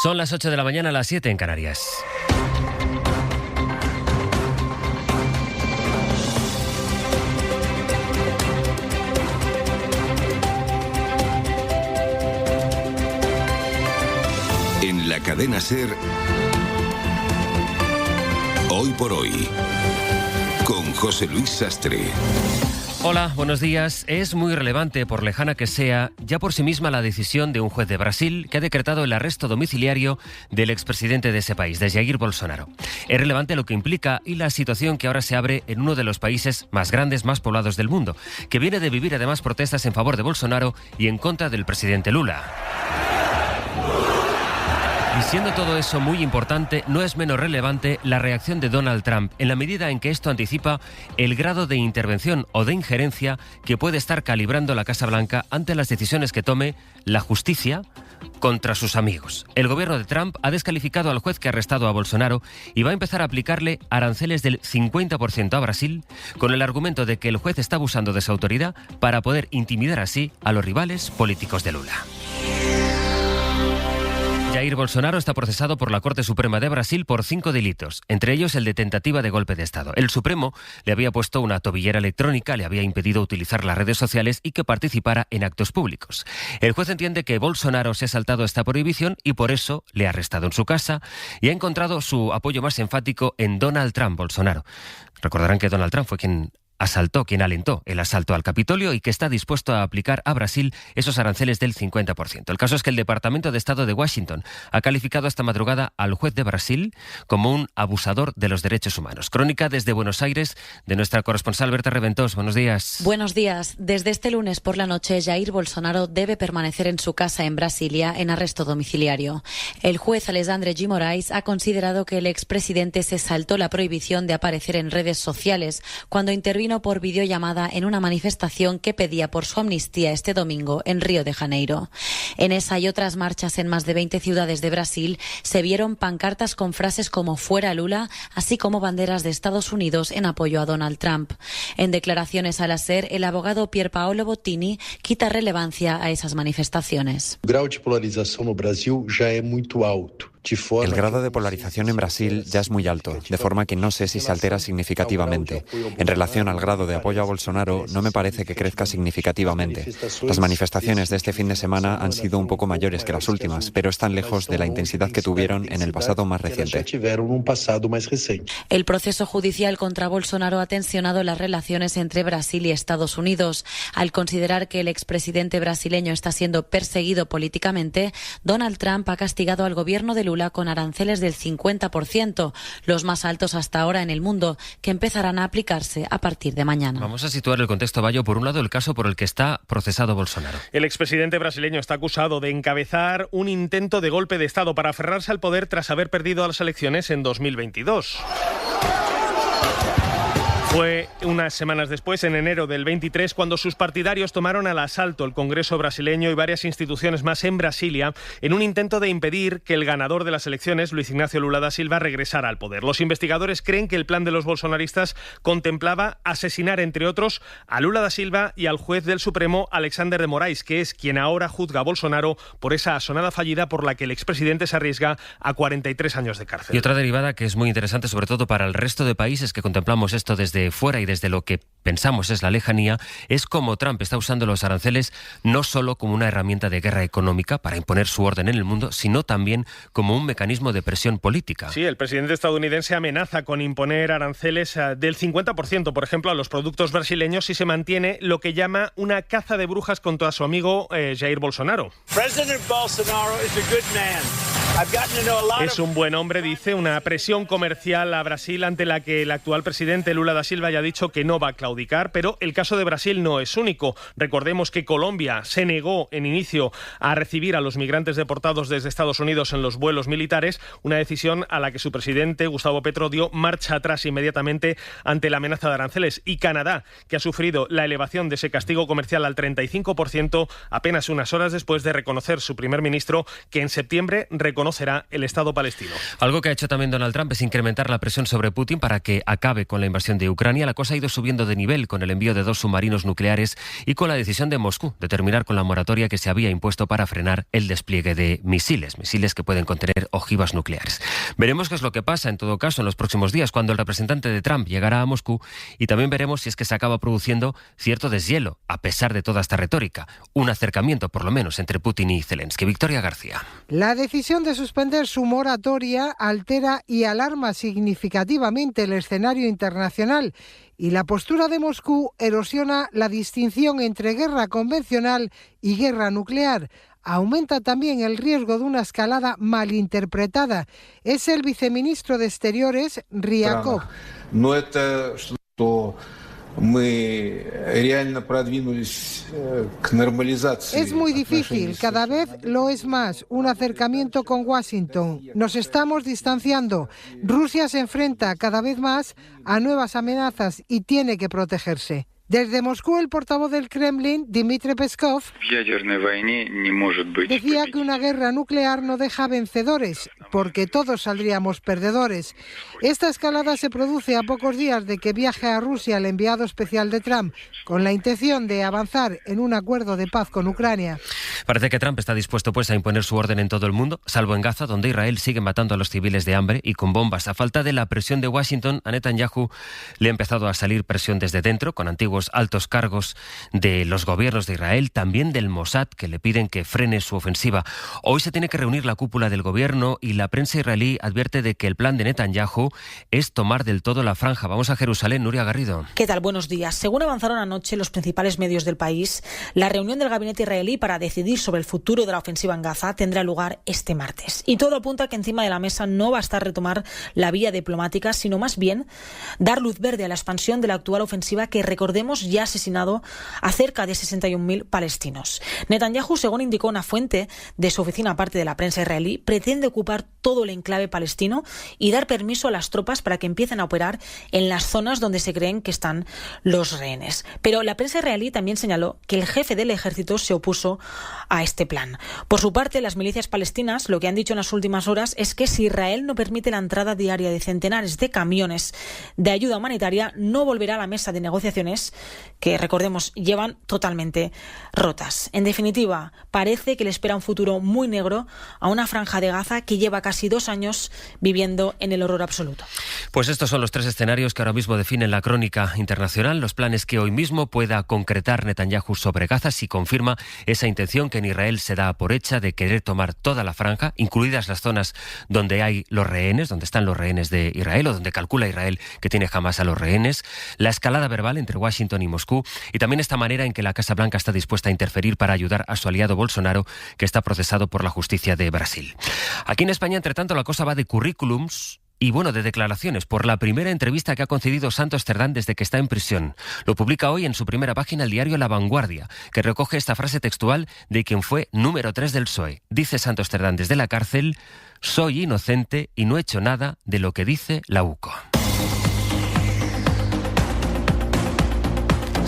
Son las 8 de la mañana, las 7 en Canarias. En la cadena SER, Hoy por Hoy, con José Luis Sastre. Hola, buenos días. Es muy relevante, por lejana que sea, ya por sí misma la decisión de un juez de Brasil que ha decretado el arresto domiciliario del expresidente de ese país, de Jair Bolsonaro. Es relevante lo que implica y la situación que ahora se abre en uno de los países más grandes, más poblados del mundo, que viene de vivir además protestas en favor de Bolsonaro y en contra del presidente Lula. Y siendo todo eso muy importante, no es menos relevante la reacción de Donald Trump, en la medida en que esto anticipa el grado de intervención o de injerencia que puede estar calibrando la Casa Blanca ante las decisiones que tome la justicia contra sus amigos. El gobierno de Trump ha descalificado al juez que ha arrestado a Bolsonaro y va a empezar a aplicarle aranceles del 50% a Brasil, con el argumento de que el juez está abusando de su autoridad para poder intimidar así a los rivales políticos de Lula. Jair Bolsonaro está procesado por la Corte Suprema de Brasil por 5 delitos, entre ellos el de tentativa de golpe de Estado. El Supremo le había puesto una tobillera electrónica, le había impedido utilizar las redes sociales y que participara en actos públicos. El juez entiende que Bolsonaro se ha saltado esta prohibición y por eso le ha arrestado en su casa y ha encontrado su apoyo más enfático en Donald Trump. Bolsonaro. Recordarán que Donald Trump fue quien alentó el asalto al Capitolio y que está dispuesto a aplicar a Brasil esos aranceles del 50%. El caso es que el Departamento de Estado de Washington ha calificado esta madrugada al juez de Brasil como un abusador de los derechos humanos. Crónica desde Buenos Aires de nuestra corresponsal Berta Reventós. Buenos días. Buenos días. Desde este lunes por la noche, Jair Bolsonaro debe permanecer en su casa en Brasilia en arresto domiciliario. El juez Alexandre de Moraes ha considerado que el expresidente se saltó la prohibición de aparecer en redes sociales cuando intervino por videollamada en una manifestación que pedía por su amnistía este domingo en Río de Janeiro. En esa y otras marchas en más de 20 ciudades de Brasil se vieron pancartas con frases como "Fuera Lula", así como banderas de Estados Unidos en apoyo a Donald Trump. En declaraciones a la SER, el abogado Pierpaolo Bottini quita relevancia a esas manifestaciones. El grado de polarización en Brasil ya es muy alto. El grado de polarización en Brasil ya es muy alto, de forma que no sé si se altera significativamente. En relación al grado de apoyo a Bolsonaro, no me parece que crezca significativamente. Las manifestaciones de este fin de semana han sido un poco mayores que las últimas, pero están lejos de la intensidad que tuvieron en el pasado más reciente. El proceso judicial contra Bolsonaro ha tensionado las relaciones entre Brasil y Estados Unidos. Al considerar que el expresidente brasileño está siendo perseguido políticamente, Donald Trump ha castigado al gobierno de Lula con aranceles del 50%, los más altos hasta ahora en el mundo, que empezarán a aplicarse a partir de mañana. Vamos a situar el contexto, Bayo. Por un lado, el caso por el que está procesado Bolsonaro. El expresidente brasileño está acusado de encabezar un intento de golpe de Estado para aferrarse al poder tras haber perdido las elecciones en 2022. Fue unas semanas después, en enero del 23, cuando sus partidarios tomaron al asalto el Congreso brasileño y varias instituciones más en Brasilia en un intento de impedir que el ganador de las elecciones, Luiz Inácio Lula da Silva, regresara al poder. Los investigadores creen que el plan de los bolsonaristas contemplaba asesinar, entre otros, a Lula da Silva y al juez del Supremo, Alexandre de Moraes, que es quien ahora juzga a Bolsonaro por esa asonada fallida por la que el expresidente se arriesga a 43 años de cárcel. Y otra derivada que es muy interesante, sobre todo para el resto de países que contemplamos esto desde fuera y desde lo que pensamos es la lejanía, es cómo Trump está usando los aranceles no solo como una herramienta de guerra económica para imponer su orden en el mundo, sino también como un mecanismo de presión política. Sí, el presidente estadounidense amenaza con imponer aranceles del 50%, por ejemplo, a los productos brasileños si se mantiene lo que llama una caza de brujas contra su amigo Jair Bolsonaro. Es un buen hombre, dice, una presión comercial a Brasil ante la que el actual presidente Lula da Silva ya ha dicho que no va a claudicar, pero el caso de Brasil no es único. Recordemos que Colombia se negó en inicio a recibir a los migrantes deportados desde Estados Unidos en los vuelos militares, una decisión a la que su presidente, Gustavo Petro, dio marcha atrás inmediatamente ante la amenaza de aranceles. Y Canadá, que ha sufrido la elevación de ese castigo comercial al 35% apenas unas horas después de reconocer su primer ministro que en septiembre reconocerá el Estado palestino. Algo que ha hecho también Donald Trump es incrementar la presión sobre Putin para que acabe con la invasión de Ucrania Ucrania, la cosa ha ido subiendo de nivel con el envío de 2 submarinos nucleares y con la decisión de Moscú de terminar con la moratoria que se había impuesto para frenar el despliegue de misiles que pueden contener ojivas nucleares. Veremos qué es lo que pasa, en todo caso, en los próximos días, cuando el representante de Trump llegará a Moscú, y también veremos si es que se acaba produciendo cierto deshielo, a pesar de toda esta retórica. Un acercamiento, por lo menos, entre Putin y Zelensky. Victoria García. La decisión de suspender su moratoria altera y alarma significativamente el escenario internacional, y la postura de Moscú erosiona la distinción entre guerra convencional y guerra nuclear. Aumenta también el riesgo de una escalada malinterpretada. Es el viceministro de Exteriores, Ryakov. Es muy difícil, cada vez lo es más, un acercamiento con Washington. Nos estamos distanciando. Rusia se enfrenta cada vez más a nuevas amenazas y tiene que protegerse. Desde Moscú, el portavoz del Kremlin, Dmitry Peskov, decía que una guerra nuclear no deja vencedores, porque todos saldríamos perdedores. Esta escalada se produce a pocos días de que viaje a Rusia el enviado especial de Trump, con la intención de avanzar en un acuerdo de paz con Ucrania. Parece que Trump está dispuesto a imponer su orden en todo el mundo, salvo en Gaza, donde Israel sigue matando a los civiles de hambre y con bombas. A falta de la presión de Washington, a Netanyahu le ha empezado a salir presión desde dentro, con antiguos altos cargos de los gobiernos de Israel, también del Mossad, que le piden que frene su ofensiva. Hoy se tiene que reunir la cúpula del gobierno y la prensa israelí advierte de que el plan de Netanyahu es tomar del todo la franja. Vamos a Jerusalén, Nuria Garrido. ¿Qué tal? Buenos días. Según avanzaron anoche los principales medios del país, la reunión del gabinete israelí para decidir sobre el futuro de la ofensiva en Gaza tendrá lugar este martes. Y todo apunta a que encima de la mesa no va a estar retomar la vía diplomática, sino más bien dar luz verde a la expansión de la actual ofensiva que, recordemos, ya ha asesinado a cerca de 61.000 palestinos. Netanyahu, según indicó una fuente de su oficina aparte de la prensa israelí, pretende ocupar todo el enclave palestino y dar permiso a las tropas para que empiecen a operar en las zonas donde se creen que están los rehenes. Pero la prensa israelí también señaló que el jefe del ejército se opuso a este plan. Por su parte, las milicias palestinas lo que han dicho en las últimas horas es que si Israel no permite la entrada diaria de centenares de camiones de ayuda humanitaria, no volverá a la mesa de negociaciones que, recordemos, llevan totalmente rotas. En definitiva, parece que le espera un futuro muy negro a una franja de Gaza que lleva casi 2 años viviendo en el horror absoluto. Pues estos son los 3 escenarios que ahora mismo definen la crónica internacional, los planes que hoy mismo pueda concretar Netanyahu sobre Gaza si confirma esa intención que en Israel se da por hecha de querer tomar toda la franja, incluidas las zonas donde hay los rehenes, donde están los rehenes de Israel o donde calcula Israel que tiene Hamás a los rehenes, la escalada verbal entre Washington y Moscú y también esta manera en que la Casa Blanca está dispuesta a interferir para ayudar a su aliado Bolsonaro, que está procesado por la justicia de Brasil. Aquí en España, entre tanto, la cosa va de currículums y, de declaraciones por la primera entrevista que ha concedido Santos Cerdán desde que está en prisión. Lo publica hoy en su primera página el diario La Vanguardia, que recoge esta frase textual de quien fue número 3 del PSOE. Dice Santos Cerdán desde la cárcel: «Soy inocente y no he hecho nada de lo que dice la UCO».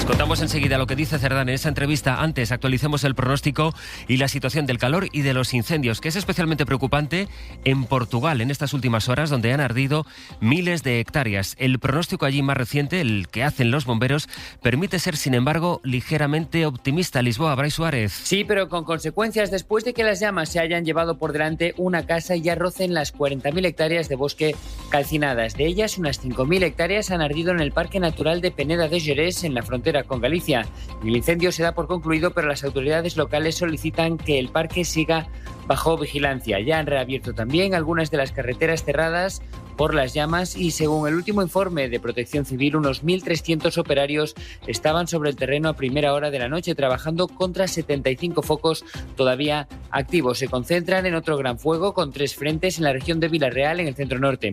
Contamos enseguida lo que dice Cerdán en esa entrevista. Antes, actualicemos el pronóstico y la situación del calor y de los incendios, que es especialmente preocupante en Portugal en estas últimas horas, donde han ardido miles de hectáreas. El pronóstico allí más reciente, el que hacen los bomberos, permite ser, sin embargo, ligeramente optimista. Lisboa, Brais Suárez. Sí, pero con consecuencias después de que las llamas se hayan llevado por delante una casa y ya rocen las 40.000 hectáreas de bosque calcinadas. De ellas, unas 5.000 hectáreas han ardido en el Parque Natural de Peneda de Gerês, en la frontera con Galicia. El incendio se da por concluido, pero las autoridades locales solicitan que el parque siga bajo vigilancia. Ya han reabierto también algunas de las carreteras cerradas por las llamas y, según el último informe de Protección Civil, unos 1.300 operarios estaban sobre el terreno a primera hora de la noche trabajando contra 75 focos todavía activos. Se concentran en otro gran fuego con 3 frentes en la región de Vila-real, en el centro norte.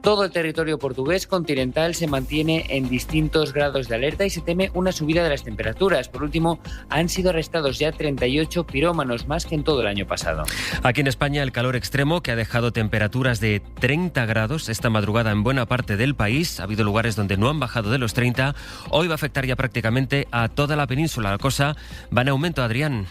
Todo el territorio portugués continental se mantiene en distintos grados de alerta y se teme una subida de las temperaturas. Por último, han sido arrestados ya 38 pirómanos, más que en todo el año pasado. Aquí en España, el calor extremo que ha dejado temperaturas de 30 grados esta madrugada en buena parte del país. Ha habido lugares donde no han bajado de los 30. Hoy va a afectar ya prácticamente a toda la península. La cosa va en aumento, Adrián.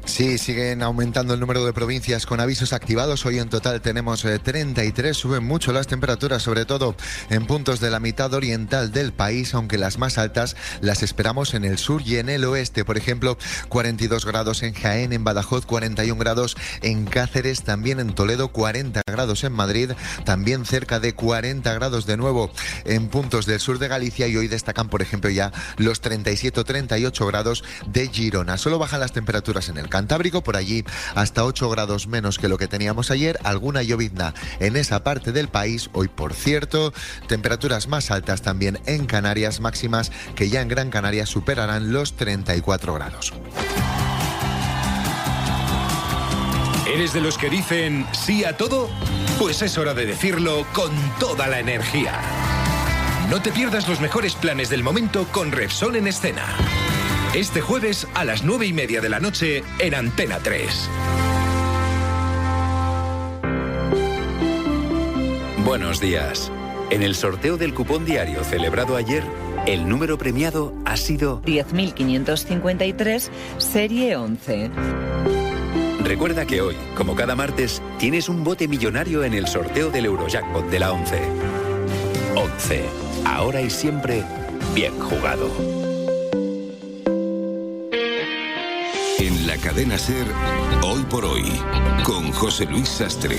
Sí, siguen aumentando el número de provincias con avisos activados. Hoy en total tenemos 33. Suben mucho las temperaturas, sobre todo en puntos de la mitad oriental del país, aunque las más altas las esperamos en el sur y en el oeste. Por ejemplo, 42 grados en Jaén, en Badajoz, 41 grados en Cáceres, también en Toledo, 40 grados en Madrid, también cerca de 40 grados de nuevo en puntos del sur de Galicia, y hoy destacan, por ejemplo, ya los 37 o 38 grados de Girona. Solo bajan las temperaturas en el Cantábrico, por allí hasta 8 grados menos que lo que teníamos ayer, alguna llovizna en esa parte del país. Hoy, por cierto, temperaturas más altas también en Canarias, máximas que ya en Gran Canaria superarán los 34 grados. ¿Eres de los que dicen sí a todo? Pues es hora de decirlo con toda la energía. No te pierdas los mejores planes del momento con Repsol en escena. Este jueves a las 9:30 de la noche en Antena 3. Buenos días. En el sorteo del cupón diario celebrado ayer, el número premiado ha sido 10.553, serie 11. Recuerda que hoy, como cada martes, tienes un bote millonario en el sorteo del Eurojackpot de la 11. 11. Ahora y siempre, bien jugado. En la cadena SER, Hoy por Hoy, con José Luis Sastre.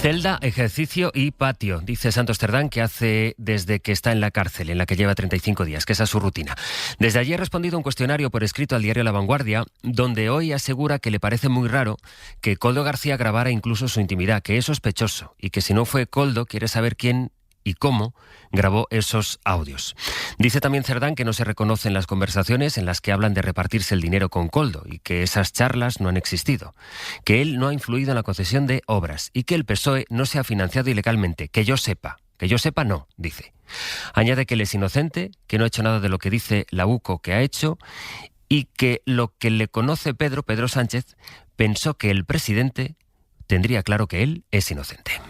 Celda, ejercicio y patio, dice Santos Cerdán, que hace desde que está en la cárcel, en la que lleva 35 días, que esa es su rutina. Desde allí ha respondido un cuestionario por escrito al diario La Vanguardia, donde hoy asegura que le parece muy raro que Koldo García grabara incluso su intimidad, que es sospechoso, y que si no fue Koldo, quiere saber quién y cómo grabó esos audios. Dice también Cerdán que no se reconocen las conversaciones en las que hablan de repartirse el dinero con Koldo y que esas charlas no han existido, que él no ha influido en la concesión de obras y que el PSOE no se ha financiado ilegalmente, que yo sepa no, dice. Añade que él es inocente, que no ha hecho nada de lo que dice la UCO que ha hecho y que lo que le conoce Pedro Sánchez, pensó que el presidente tendría claro que él es inocente.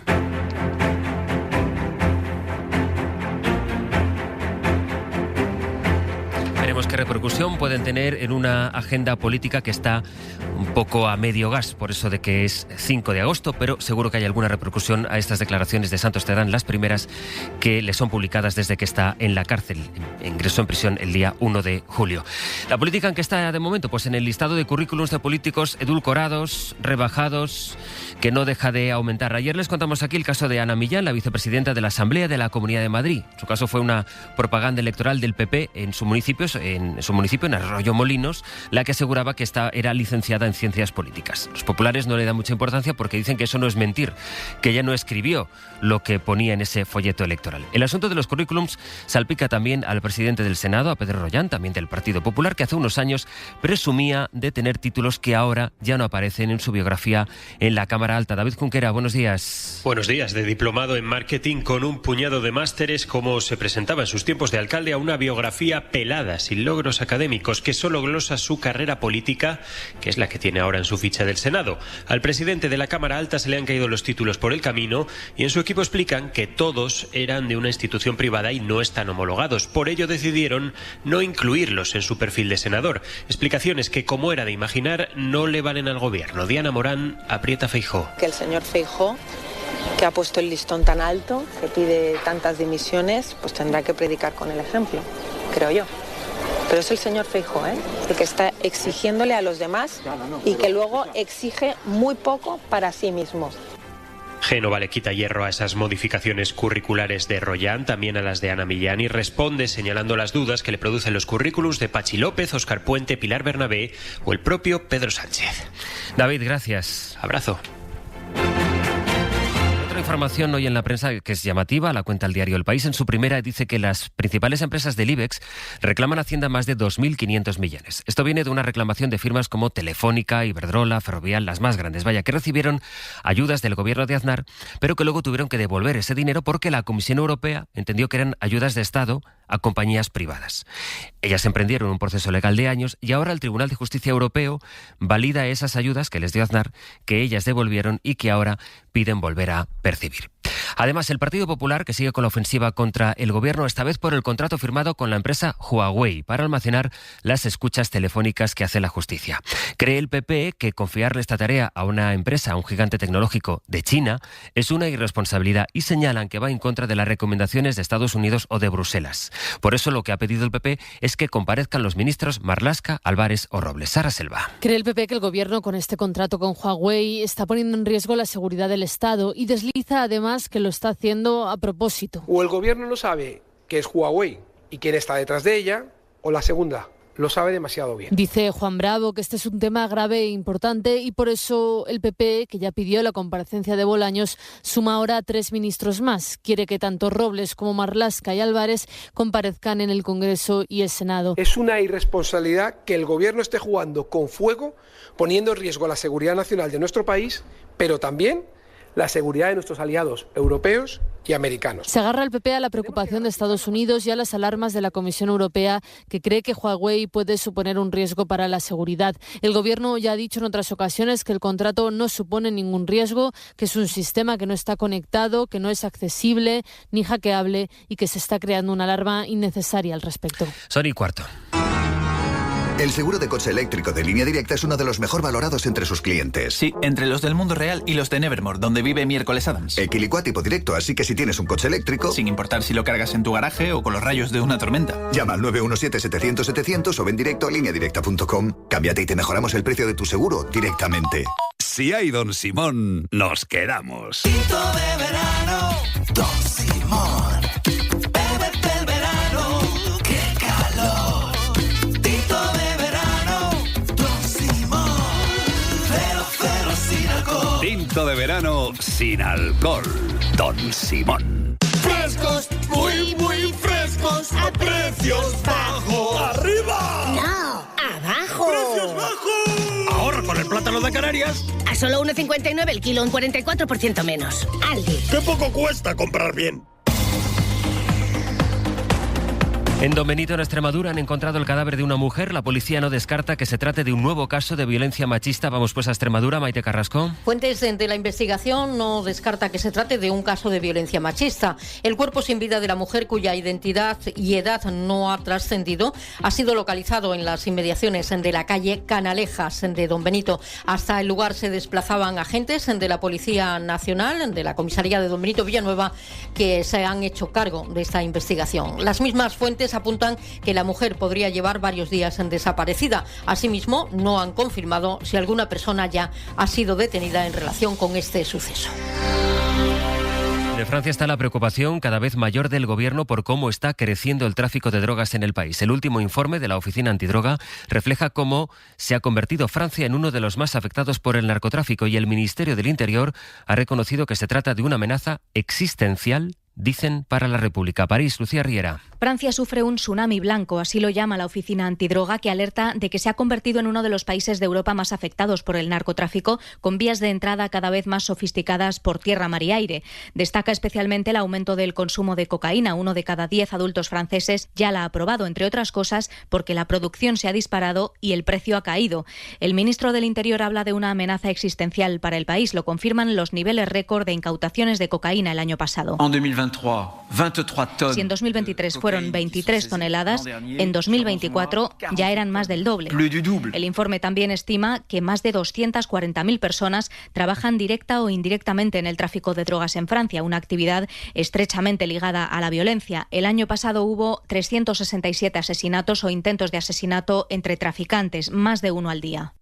Veremos qué repercusión pueden tener en una agenda política que está un poco a medio gas, por eso de que es 5 de agosto, pero seguro que hay alguna repercusión a estas declaraciones de Santos Cerdán, las primeras que le son publicadas desde que está en la cárcel. Ingresó en prisión el día 1 de julio. La política en que está de momento, pues en el listado de currículums de políticos edulcorados, rebajados, que no deja de aumentar. Ayer les contamos aquí el caso de Ana Millán, la vicepresidenta de la Asamblea de la Comunidad de Madrid. Su caso fue una propaganda electoral del PP en su municipio, en Arroyo Molinos, la que aseguraba que era licenciada en Ciencias Políticas. Los populares no le dan mucha importancia porque dicen que eso no es mentir, que ella no escribió lo que ponía en ese folleto electoral. El asunto de los currículums salpica también al presidente del Senado, a Pedro Rollán, también del Partido Popular, que hace unos años presumía de tener títulos que ahora ya no aparecen en su biografía en la Cámara Alta. David Junquera, buenos días. Buenos días. De diplomado en marketing con un puñado de másteres, como se presentaba en sus tiempos de alcalde, a una biografía pelada, sin logros académicos, que solo glosa su carrera política, que es la que tiene ahora en su ficha del Senado. Al presidente de la Cámara Alta se le han caído los títulos por el camino y en su equipo explican que todos eran de una institución privada y no están homologados. Por ello decidieron no incluirlos en su perfil de senador. Explicaciones que, como era de imaginar, no le valen al gobierno. Diana Morán aprieta a Feijóo. Que el señor Feijóo, que ha puesto el listón tan alto, que pide tantas dimisiones, pues tendrá que predicar con el ejemplo, creo yo. Pero es el señor Feijóo, el que está exigiéndole a los demás y que luego exige muy poco para sí mismo. Génova le quita hierro a esas modificaciones curriculares de Rollán, también a las de Ana Millán, y responde señalando las dudas que le producen los currículums de Pachi López, Óscar Puente, Pilar Bernabé o el propio Pedro Sánchez. David, gracias. Abrazo. Información hoy en la prensa que es llamativa, la cuenta el diario El País. En su primera dice que las principales empresas del IBEX reclaman a Hacienda más de 2.500 millones. Esto viene de una reclamación de firmas como Telefónica, Iberdrola, Ferrovial, las más grandes, que recibieron ayudas del gobierno de Aznar, pero que luego tuvieron que devolver ese dinero porque la Comisión Europea entendió que eran ayudas de Estado a compañías privadas. Ellas emprendieron un proceso legal de años y ahora el Tribunal de Justicia Europeo valida esas ayudas que les dio Aznar, que ellas devolvieron y que ahora piden volver a percibir. Además, el Partido Popular, que sigue con la ofensiva contra el gobierno, esta vez por el contrato firmado con la empresa Huawei para almacenar las escuchas telefónicas que hace la justicia. Cree el PP que confiarle esta tarea a una empresa, a un gigante tecnológico de China, es una irresponsabilidad y señalan que va en contra de las recomendaciones de Estados Unidos o de Bruselas. Por eso lo que ha pedido el PP es que comparezcan los ministros Marlaska, Álvarez o Robles. Sara Selva. Cree el PP que el gobierno con este contrato con Huawei está poniendo en riesgo la seguridad del Estado y desliza además que lo está haciendo a propósito. O el gobierno no sabe qué es Huawei y quién está detrás de ella, o la segunda, lo sabe demasiado bien. Dice Juan Bravo que este es un tema grave e importante y por eso el PP, que ya pidió la comparecencia de Bolaños, suma ahora a 3 ministros más. Quiere que tanto Robles como Marlaska y Álvarez comparezcan en el Congreso y el Senado. Es una irresponsabilidad que el gobierno esté jugando con fuego, poniendo en riesgo la seguridad nacional de nuestro país, pero también la seguridad de nuestros aliados europeos y americanos. Se agarra el PP a la preocupación de Estados Unidos y a las alarmas de la Comisión Europea, que cree que Huawei puede suponer un riesgo para la seguridad. El Gobierno ya ha dicho en otras ocasiones que el contrato no supone ningún riesgo, que es un sistema que no está conectado, que no es accesible ni hackeable y que se está creando una alarma innecesaria al respecto. Son y cuarto. El seguro de coche eléctrico de Línea Directa es uno de los mejor valorados entre sus clientes. Sí, entre los del mundo real y los de Nevermore, donde vive Miércoles Adams. Equilicua tipo directo, así que si tienes un coche eléctrico... Sin importar si lo cargas en tu garaje o con los rayos de una tormenta. Llama al 917-700-700 o ven directo a lineadirecta.com. Cámbiate y te mejoramos el precio de tu seguro directamente. Si hay Don Simón, nos quedamos. Tinto de verano, Don Simón. Bébete el verano, qué calor. Tinto de verano sin alcohol. Don Simón. Frescos, muy, muy frescos, a precios bajos. ¡Arriba! No, abajo. ¡Precios bajos! Ahorra con el plátano de Canarias. A solo 1,59 el kilo, un 44% menos. Aldi. ¡Qué poco cuesta comprar bien! En Don Benito, en Extremadura, han encontrado el cadáver de una mujer. La policía no descarta que se trate de un nuevo caso de violencia machista. Vamos pues a Extremadura, Maite Carrasco. Fuentes de la investigación no descarta que se trate de un caso de violencia machista. El cuerpo sin vida de la mujer, cuya identidad y edad no ha trascendido, ha sido localizado en las inmediaciones de la calle Canalejas de Don Benito. Hasta el lugar se desplazaban agentes de la Policía Nacional, de la comisaría de Don Benito Villanueva, que se han hecho cargo de esta investigación. Las mismas fuentes apuntan que la mujer podría llevar varios días desaparecida. Asimismo, no han confirmado si alguna persona ya ha sido detenida en relación con este suceso. De Francia está la preocupación cada vez mayor del gobierno por cómo está creciendo el tráfico de drogas en el país. El último informe de la Oficina Antidroga refleja cómo se ha convertido Francia en uno de los más afectados por el narcotráfico y el Ministerio del Interior ha reconocido que se trata de una amenaza existencial, dicen, para la República. París, Lucía Riera. Francia sufre un tsunami blanco, así lo llama la Oficina Antidroga, que alerta de que se ha convertido en uno de los países de Europa más afectados por el narcotráfico, con vías de entrada cada vez más sofisticadas por tierra, mar y aire. Destaca especialmente el aumento del consumo de cocaína. 1 de cada 10 adultos franceses ya la ha probado, entre otras cosas, porque la producción se ha disparado y el precio ha caído. El ministro del Interior habla de una amenaza existencial para el país. Lo confirman los niveles récord de incautaciones de cocaína el año pasado. Si en 2023 fueron 23 toneladas, en 2024 ya eran más del doble. El informe también estima que más de 240.000 personas trabajan directa o indirectamente en el tráfico de drogas en Francia, una actividad estrechamente ligada a la violencia. El año pasado hubo 367 asesinatos o intentos de asesinato entre traficantes, más de uno al día.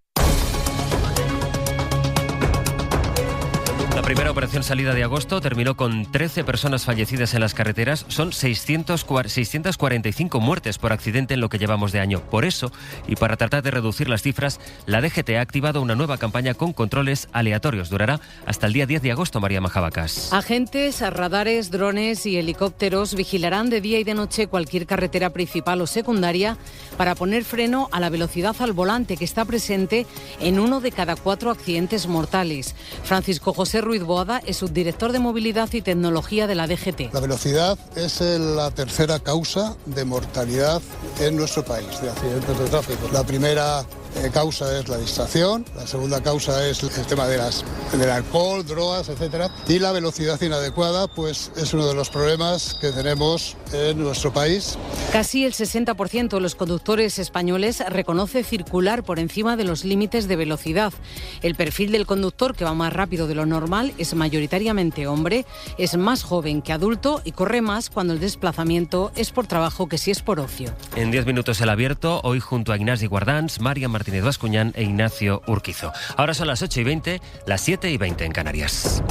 La primera operación salida de agosto terminó con 13 personas fallecidas en las carreteras. Son 645 muertes por accidente en lo que llevamos de año. Por eso, y para tratar de reducir las cifras, la DGT ha activado una nueva campaña con controles aleatorios. Durará hasta el día 10 de agosto, María Majabacas. Agentes, radares, drones y helicópteros vigilarán de día y de noche cualquier carretera principal o secundaria para poner freno a la velocidad al volante, que está presente en 1 de cada 4 accidentes mortales. Francisco José Ruiz Boada es subdirector de Movilidad y Tecnología de la DGT. La velocidad es la tercera causa de mortalidad en nuestro país, de accidentes de tráfico. La primera causa es la distracción, la segunda causa es el tema del alcohol, drogas, etcétera, y la velocidad inadecuada pues es uno de los problemas que tenemos en nuestro país. Casi el 60% de los conductores españoles reconoce circular por encima de los límites de velocidad. El perfil del conductor que va más rápido de lo normal es mayoritariamente hombre, es más joven que adulto y corre más cuando el desplazamiento es por trabajo que si es por ocio. En 10 minutos el abierto, hoy junto a Ignasi Guardans, María Martínez Bascuñán e Ignacio Urquizo. Ahora son las 8:20, las 7:20 en Canarias.